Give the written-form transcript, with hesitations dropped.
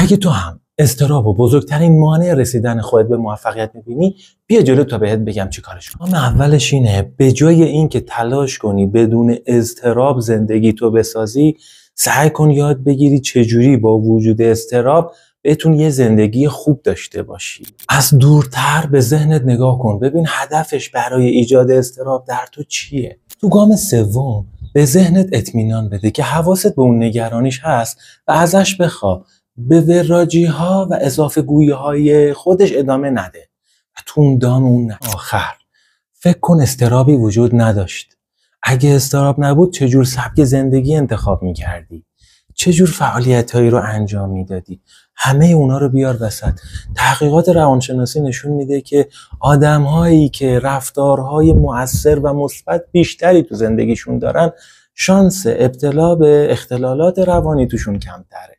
اگه تو هم اضطراب و بزرگترین مانع رسیدن خودت به موفقیت می‌بینی، بیا جلو تا بهت بگم چی کارش کنی. اولش اینه به جای اینکه تلاش کنی بدون اضطراب زندگی تو بسازی، سعی کن یاد بگیری چجوری با وجود اضطراب بتون یه زندگی خوب داشته باشی. از دورتر به ذهنت نگاه کن، ببین هدفش برای ایجاد اضطراب در تو چیه. تو گام سوم به ذهنت اطمینان بده که حواست به اون نگرانیش هست و ازش بخوا به وراجی ها و اضافه گویی های خودش ادامه نده و تو اون دام اون آخر فکر کن اضطرابی وجود نداشت. اگه اضطراب نبود چجور سبک زندگی انتخاب میکردی؟ چجور فعالیت هایی رو انجام میدادی؟ همه اونا رو بیار وسط. تحقیقات روانشناسی نشون میده که آدم هایی که رفتارهای مؤثر و مثبت بیشتری تو زندگیشون دارن، شانس ابتلا به اختلالات روانی توشون کمتره.